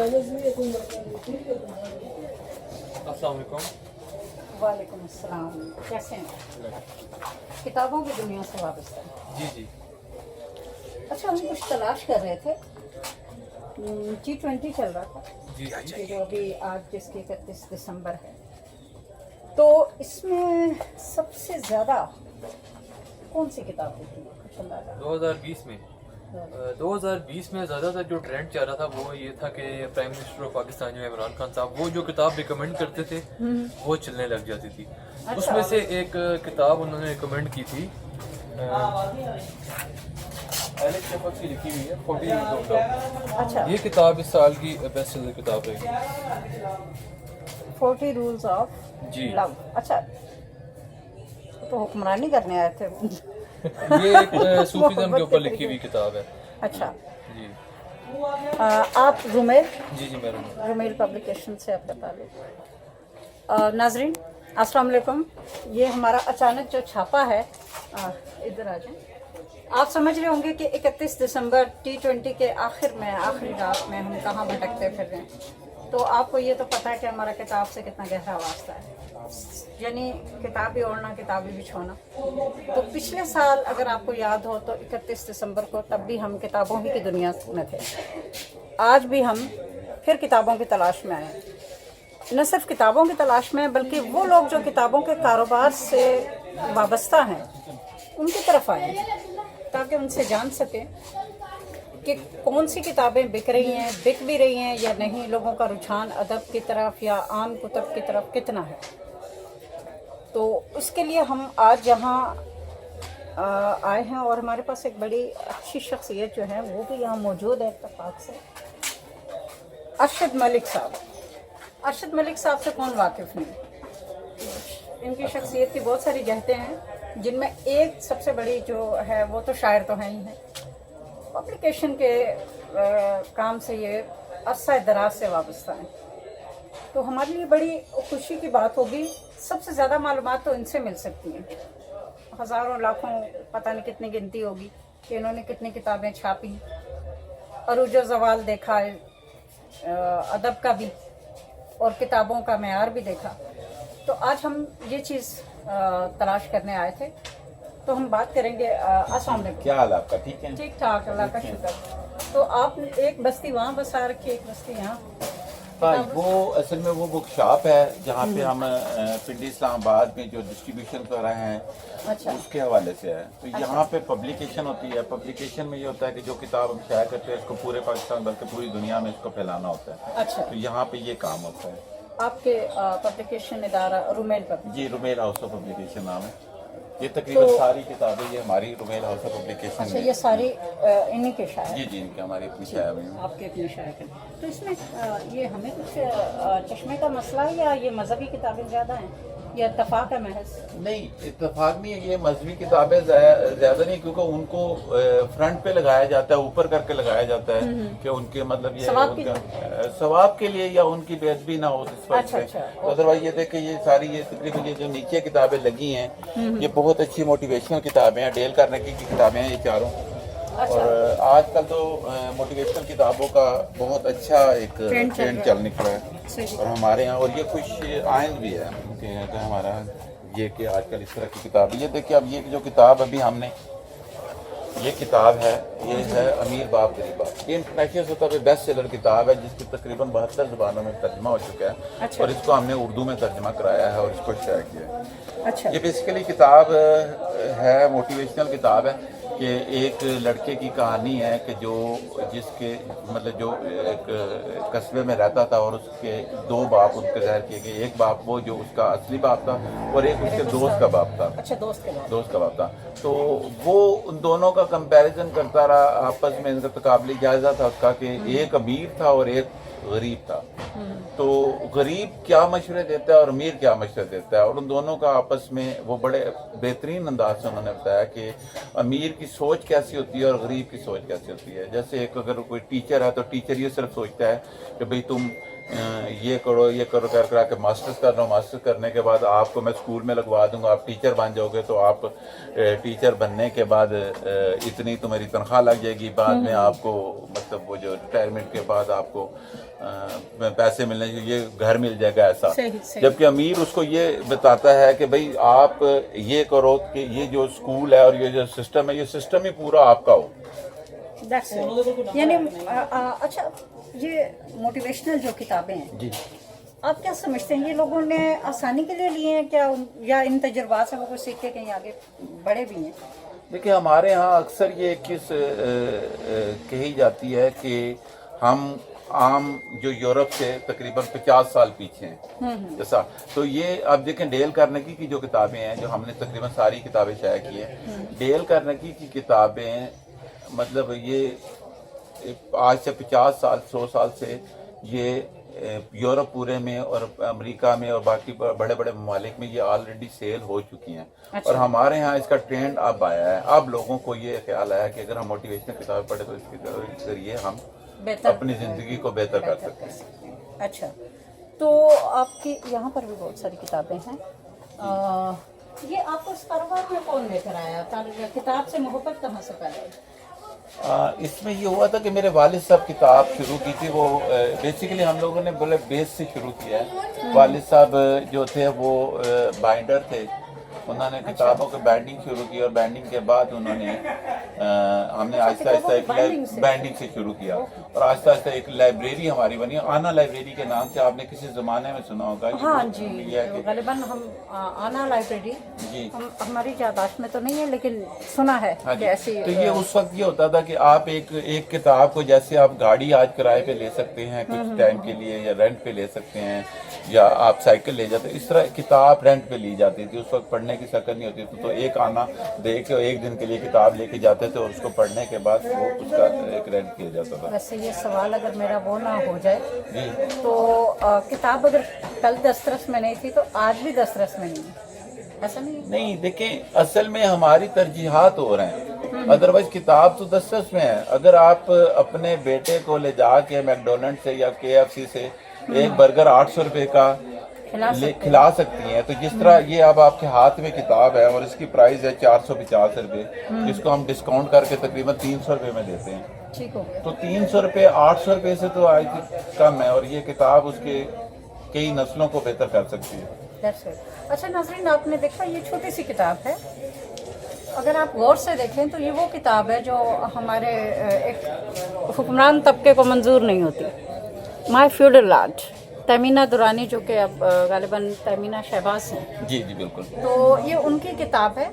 अस्सलाम वालेकुम। वालेकुम अस्सलाम। कैसे हैं? किताबों की दुनिया से वाबस्ता है। जी जी अच्छा, हम कुछ तलाश कर रहे थे। G20 चल रहा था, जी कि जो अभी आज जिसकी 31 दिसंबर है, तो इसमें सबसे ज़्यादा कौन सी किताब होती है? 2020 में ज़्यादातर जो ट्रेंड चल रहा था वो ये था कि प्राइम मिनिस्टर ऑफ पाकिस्तान जो इमरान खान साहब वो जो किताब रिकमेंड करते थे वो चलने लग जाती थी। उसमें से एक किताब उन्होंने रिकमेंड की थी, एलेक्स शेफर्ड की लिखी हुई है 40 Rules of Love। अच्छा, ये किताब इस साल की बेस्ट सेलर किताब है 40 रूल्स ऑफ जी। लव। अच्छा, तो हुक्मरानी करने आए थे। ये एक सूफीज़म के ऊपर लिखी हुई किताब है। अच्छा, जी आप रुमेल जी मेरा रुमेल पब्लिकेशन से आपका ताल्लुक। नाजरीन अस्सलाम वालेकुम। ये हमारा अचानक जो छापा है, इधर आ जाएं। आप समझ रहे होंगे कि 31 दिसंबर T20 के आखिरी रात में हम कहाँ भटकते फिर रहे हैं। तो आपको ये तो पता है कि हमारा किताब से कितना गहरा वास्ता है, यानी किताब भी ओढ़ना किताब भी बिछोना। तो पिछले साल अगर आपको याद हो तो 31 दिसंबर को तब भी हम किताबों ही की दुनिया में थे। आज भी हम फिर किताबों की तलाश में आए हैं। न सिर्फ किताबों की तलाश में बल्कि वो लोग जो किताबों के कारोबार से वाबस्ता हैं उनकी तरफ आए हैं, ताकि उनसे जान सकें कि कौन सी किताबें बिक रही हैं, बिक भी रही हैं या नहीं, लोगों का रुझान अदब की तरफ या आम कुतब की तरफ कितना है। तो उसके लिए हम आज यहाँ आए हैं और हमारे पास एक बड़ी अच्छी शख्सियत जो है वो भी यहाँ मौजूद है इत्तेफाक से, अरशद मलिक साहब। अरशद मलिक साहब से कौन वाकिफ़ नहीं। इनकी शख्सियत की बहुत सारी जहतें हैं, जिनमें एक सबसे बड़ी जो है वो तो शायर तो हैं ही हैं। पब्लिकेशन के काम से ये अरसा दराज से वाबस्ता है। तो हमारे लिए बड़ी खुशी की बात होगी, सबसे ज़्यादा मालूमात तो इनसे मिल सकती हैं। हज़ारों लाखों पता नहीं कितनी गिनती होगी कि इन्होंने कितनी किताबें छापी, अरूज ज़वाल देखा, अदब का भी और किताबों का मेयार भी देखा। तो आज हम ये चीज़ तलाश करने आए थे, तो हम बात करेंगे। अस्सलाम वालेकुम। क्या हाल आपका? ठीक है, ठीक ठाक, अल्लाह का शुक्र। तो आप एक बस्ती वहाँ बसा रखी है, एक बस्ती यहाँ। हाँ, वो असल में वो बुक शॉप है जहाँ पे हम पिंडी इस्लामाबाद में जो डिस्ट्रीब्यूशन कर रहे हैं अच्छा, उसके हवाले से है। तो यहाँ पे पब्लिकेशन होती है। पब्लिकेशन में ये होता है कि जो किताब हम शाया करते हैं इसको पूरे पाकिस्तान बल्कि पूरी दुनिया में इसको फैलाना होता है। अच्छा। तो यहाँ पे ये काम होता है। आपके पब्लिकेशन इदारा रुमेल पर। जी, रुमेल हाउस ऑफ पब्लिकेशन नाम है। ये तकरीबन तो- सारी किताबें ये हमारी रुमेल हाउस ऑफ पब्लिकेशन अच्छा, में। ये सारी इन्हीं के शायर। जी जी, इनके हमारी अपनी शाया में। आपके अपने शायर के। तो इसमें ये हमें कुछ चश्मे का मसला है या ये मजहबी किताबें ज़्यादा हैं या इत्तफाक है महज? नहीं, इत्तेफाक नहीं है। ये मजहबी किताबें ज्यादा नहीं, क्योंकि उनको फ्रंट पे लगाया जाता है, ऊपर करके लगाया जाता है कि उनके मतलब ये सवाब उनका सवाब के लिए या उनकी बेअदबी ना हो इस वजह से। अच्छा। अदरवाइज ये देखे ये सारी ये तकरीबन ये जो नीचे किताबें लगी हैं ये बहुत अच्छी मोटिवेशनल किताबें हैं, डेल कार्नेगी की किताबें हैं ये चारों। अच्छा। और आजकल तो मोटिवेशनल किताबों का बहुत अच्छा एक ट्रेंड चल निकला है सही। और हमारे यहाँ। और ये खुश आइंद भी है कि हमारा ये कि आजकल इस तरह की किताब। ये देखिए, अब ये जो किताब अभी हमने ये किताब है, ये है अमीर बाप गरीब बाप। ये इंटरनेशनल सतह पे बेस्ट सेलर किताब है जिसकी तकरीबन 72 ज़ुबानों में तर्जमा हो चुका है। अच्छा। और इसको हमने उर्दू में तर्जमा कराया है और इसको शाया किया है। अच्छा। ये बेसिकली किताब है, मोटिवेशनल किताब है कि एक लड़के की कहानी है कि जो जिसके मतलब जो एक कस्बे में रहता था और उसके दो बाप उसके ज़ाहिर किए गए। एक बाप वो जो उसका असली बाप था और एक उसके दोस्त का बाप था। अच्छा, दोस्त का बाप था। तो वो उन दोनों का कंपैरिजन करता रहा आपस में। इनका तकाबली जायजा था उसका कि एक अमीर था और एक गरीब था। तो गरीब क्या मशवरे देता है और अमीर क्या मशवरे देता है, और उन दोनों का आपस में वो बड़े बेहतरीन अंदाज से उन्होंने बताया कि अमीर की सोच कैसी होती है और गरीब की सोच कैसी होती है। जैसे एक अगर कोई टीचर है तो टीचर ये सिर्फ सोचता है कि भाई तुम ये करो कर के मास्टर्स कर रहा हूँ, मास्टर्स करने के बाद आपको मैं स्कूल में लगवा दूंगा, आप टीचर बन जाओगे, तो आप टीचर बनने के बाद इतनी तुम्हारी तनख्वाह लग जाएगी, बाद में आपको मतलब वो जो रिटायरमेंट के बाद आपको पैसे मिलने, ये घर मिल जाएगा, ऐसा। जबकि अमीर उसको ये बताता है कि भाई आप ये करो कि ये जो स्कूल है और ये जो सिस्टम है, ये सिस्टम ही पूरा आपका हो। यानी अच्छा, ये मोटिवेशनल जो किताबें हैं जी, आप क्या समझते हैं, ये लोगों ने आसानी के लिए लिए हैं क्या, या इन तजुर्बात से वो कुछ सीख के कहीं आगे बढ़े भी हैं? देखिए हमारे यहाँ अक्सर ये किस कही जाती है कि हम आम जो यूरोप से तकरीबन 50 साल पीछे हैं जैसा। तो ये अब देखें डेल कार्नेगी की जो किताबें हैं, जो हमने तकरीबन सारी किताबें शाया की हैं, डेल कार्नेगी की किताबें मतलब ये आज से 50 साल 100 साल से ये यूरोप पूरे में और अमेरिका में और बाकी बड़े बड़े ममालिक में ये ऑलरेडी सेल हो चुकी हैं। अच्छा। और हमारे यहाँ इसका ट्रेंड अब आया है। अब लोगों को ये ख्याल आया कि अगर हम मोटिवेशनल किताबें पढ़े तो इसके जरिए हम अपनी ज़िंदगी को बेहतर कर सकते हैं। अच्छा, तो आपकी यहाँ पर भी बहुत सारी किताबें हैं। ये आपको इस कारोबार में कौन लेकर आया, किताब से मोहब्बत कहाँ से पैदा? इसमें ये हुआ था कि मेरे वालिद साहब किताब शुरू की थी। वो बेसिकली हम लोगों ने बोले बेस से शुरू किया है। वालिद साहब जो थे वो बाइंडर थे, उन्होंने किताबों की बाइंडिंग शुरू की और बाइंडिंग के बाद उन्होंने हमने आहिस्ता आहिस्ता एक बाइंडिंग से शुरू किया और आहिस्ता आहिस्ता एक लाइब्रेरी हमारी बनी, आना लाइब्रेरी के नाम से। आपने किसी ज़माने में सुना होगा? हाँ जी, ग़ालिबन हम आना लाइब्रेरी जी हमारी याददाश्त में तो नहीं है, लेकिन सुना है कि ऐसी। तो ये उस वक्त ये होता था कि आप एक किताब को, जैसे आप गाड़ी आज किराए पे ले सकते हैं कुछ टाइम के लिए, या रेंट पे ले सकते हैं, या आप साइकिल ले जाते, इस तरह किताब रेंट पे ली जाती थी। उस वक्त पढ़ने की सकत नहीं होती थी, तो एक आना दे के एक दिन के लिए किताब लेके जाते थे और उसको पढ़ने के बाद वो उसका एक रेंट किया जाता था। वैसे ये सवाल अगर मेरा वो ना हो जाए तो किताब अगर कल दस्तरस में नहीं थी तो आज भी दस्तरस में नहीं है, ऐसा नहीं? देखें असल में हमारी तरजीहात हो रहे हैं, अदरवाइज किताब तो दस्तरस में है। अगर आप अपने बेटे को ले जाके मैकडोनल्ड से या KFC से एक बर्गर 800 रुपए का खिला सकती हैं, तो जिस तरह ये अब आपके हाथ में किताब है और इसकी प्राइस है 450 रुपए, जिसको हम डिस्काउंट करके तकरीबन 300 रुपए में देते हैं। ठीक हो गया। तो 300 रुपए 800 रुपए से तो आज कम है, और ये किताब उसके कई नस्लों को बेहतर कर सकती है। अच्छा नाज़रीन, आपने देखा ये छोटी सी किताब है, अगर आप गौर से देखें तो ये वो किताब है जो हमारे एक हुक्मरान तबके को मंजूर नहीं होती। My feudal lord, Tehmina Durrani, जो कि अब ग़ालिबन तमीना शहबाज हैं। जी जी बिल्कुल। तो ये उनकी किताब है।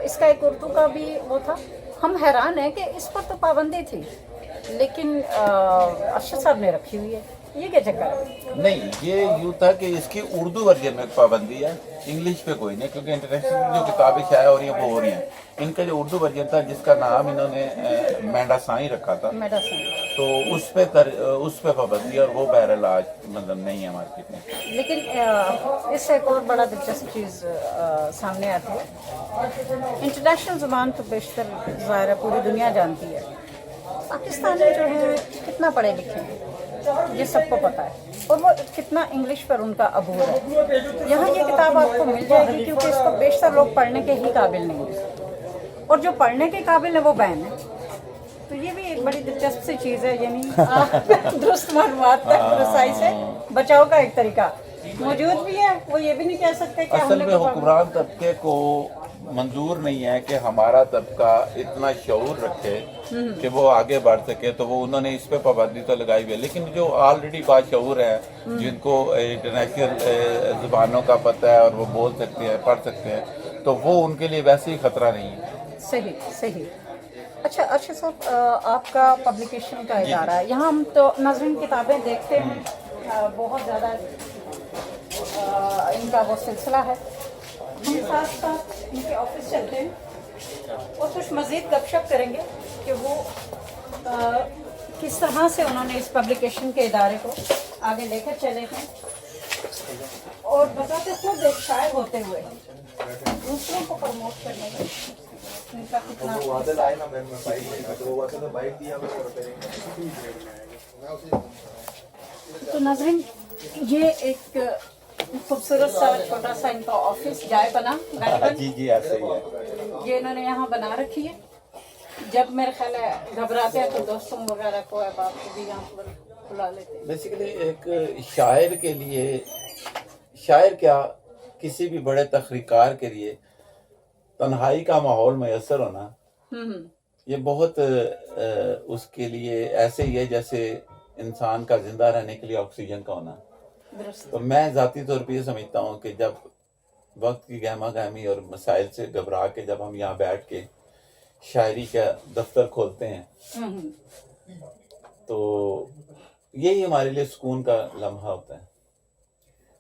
इसका एक उर्दू का भी वो था। हम हैरान हैं कि इस पर तो पाबंदी थी, लेकिन अरशद साहब ने रखी हुई है, ये क्या चक्कर है? नहीं, ये यूँ था कि इसकी उर्दू वर्जन में पाबंदी है, इंग्लिश पे कोई नहीं, क्योंकि इंटरनेशनल जो किताबें शाया हो रही हैं वो हो रही हैं। इनका जो उर्दू वर्जन था, जिसका नाम इन्होंने मेंडासाई रखा था, तो उस पे पाबंदी, और वो बहरहाल आज मतलब नहीं है मार्केट में। लेकिन इससे एक और बड़ा दिलचस्प चीज़ सामने आती है। इंटरनेशनल ज़ुबान तो बेशतर ज़ाहिर है पूरी दुनिया जानती है, पाकिस्तानी जो है कितना पढ़े लिखे हैं ये सबको पता है, और वो कितना इंग्लिश पर उनका अबूर है। यहाँ ये किताब आपको मिल जाएगी, क्योंकि इसको बेशतर लोग पढ़ने के ही काबिल नहीं है, और जो पढ़ने के काबिल है वो बैन है। तो ये भी एक बड़ी दिलचस्प सी चीज़ है, यानी दुरुस्त मालूमात तक रसाई से बचाव का एक तरीका मौजूद भी है। वो ये भी नहीं कह सकते कि असल में हुक्मरान तबके को मंजूर नहीं है कि हमारा तबका इतना शऊर रखे कि वो आगे बढ़ सके, तो वो उन्होंने इस पे पाबंदी तो लगाई हुई है। लेकिन जो ऑलरेडी बाशऊर है, जिनको इंटरनेशनल ज़ुबानों का पता है और वो बोल सकते हैं, पढ़ सकते हैं, तो वो उनके लिए वैसे ही खतरा नहीं है। सही सही। अच्छा साहब, आपका पब्लिकेशन का इदारा है, यहाँ हम तो नाज़रीन किताबें देखते हैं, बहुत ज़्यादा इनका वो सिलसिला है। हम साथ साथ इनके ऑफिस चलते हैं और कुछ मज़ीद गपशप करेंगे कि वो किस तरह से उन्होंने इस पब्लिकेशन के इदारे को आगे लेकर चले हैं, और बताते खुद एक शायर होते हुए दूसरों को प्रमोट करने में इनका कितना। तो नाजरीन, ये एक खूबसूरत सा छोटा सा इनका ऑफिस जाए बना गालिबन जी जी ऐसे ही है. ये इन्होंने यहाँ बना रखी है. जब मेरे ख्याल है घबराते हैं तो दोस्तों वगैरह को अहबाब को भी यहाँ पर बुला लेते हैं. बेसिकली एक शायर के लिए, शायर क्या किसी भी बड़े तख्रीकार के लिए तन्हाई का माहौल मैसर होना, ये बहुत उसके लिए ऐसे ही है जैसे इंसान का जिंदा रहने के लिए ऑक्सीजन का होना. दुरुस्त. तो मैं ज़ाती तौर पे ये समझता हूँ कि जब वक्त की गहमा गहमी और मसाइल से घबरा के जब हम यहाँ बैठ के शायरी का दफ्तर खोलते हैं तो यही हमारे लिए सुकून का लम्हा होता है.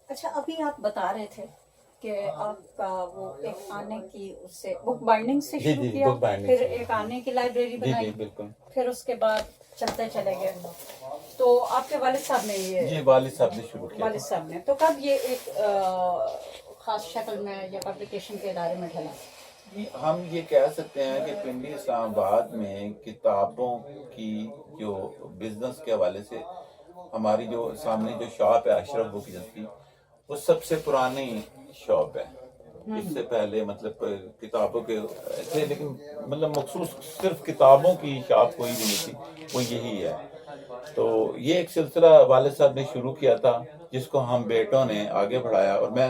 अच्छा, अभी आप बता रहे थे कि आपका वो एक आने की उससे बुक बाइंडिंग से जी, शुरू जी, किया, बुक बाइंडिंग फिर से. एक आने की लाइब्रेरी जी बनाई, जी बिल्कुल. फिर उसके बाद चलते चले गए. तो आपके वालिद साहब ने ये जी वालिद साहब ने शुरू किया. वालिद साहब ने, तो कब ये एक खास शक्ल में या पब्लिकेशन के इदारे में ढला? हम ये कह सकते हैं कि पिंडी इस्लामाबाद में किताबों की जो बिजनेस के हवाले से हमारी जो सामने जो शॉप है अशरफ बुक की, वो सबसे पुरानी शॉप है. इससे पहले मतलब किताबों के थे लेकिन मतलब मखसूस सिर्फ किताबों की शॉप कोई भी नहीं थी, वो यही है. तो ये एक सिलसिला वालिद साहब ने शुरू किया था जिसको हम बेटों ने आगे बढ़ाया. और मैं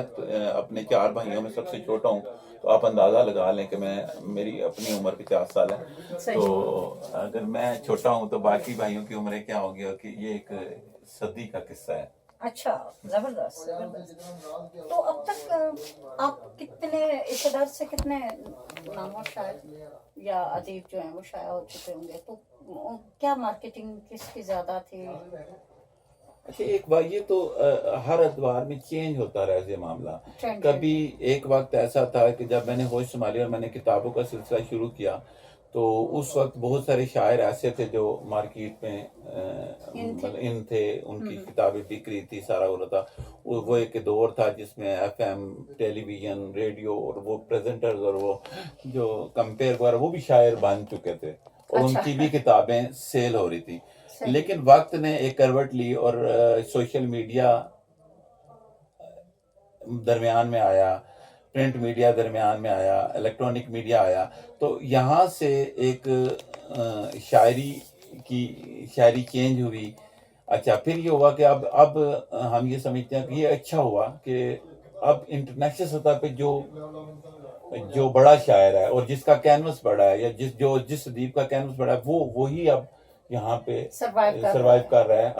अपने 4 भाइयों में सबसे छोटा हूँ, तो आप अंदाज़ा लगा लें कि मेरी अपनी उम्र 50 साल है. तो अगर मैं छोटा हूँ तो बाकी भाइयों की उम्रें क्या होगी, कि ये एक सदी का किस्सा है. अच्छा, जबरदस्त जबरदस्त. तो अब तक आप कितने इस इदारे से कितने नामवर शायर या अदीब जो हैं वो शाया हो चुके होंगे, तो क्या मार्केटिंग किसकी ज्यादा थी? अच्छा, एक बार ये तो हर अदवार में चेंज होता रहा है ये मामला. Trend. कभी एक वक्त ऐसा था कि जब मैंने होश संभाली और मैंने किताबों का सिलसिला शुरू किया तो उस वक्त बहुत सारे शायर ऐसे थे जो मार्केट में इन थे, उनकी किताबें बिक रही थी, सारा हो रहा था. वो एक दौर था जिसमें FM, टेलीविजन, रेडियो और वो प्रेजेंटर्स और वो जो कंपेयर वगैरह वो भी शायर बन चुके थे और उनकी भी किताबें सेल हो रही थी. लेकिन वक्त ने एक करवट ली और सोशल मीडिया दरमियान में आया, प्रिंट मीडिया दरमियान में आया, इलेक्ट्रॉनिक मीडिया आया. तो यहाँ से एक शायरी चेंज हुई. अच्छा, फिर ये हुआ कि अब हम ये समझते हैं कि ये अच्छा हुआ कि अब इंटरनेशनल सतह पे जो बड़ा शायर है और जिसका कैनवस बड़ा है या जिस अदीब का कैनवस बड़ा है वो ही अब यहाँ पे सर्वाइव सर्वाइव कर रहा है.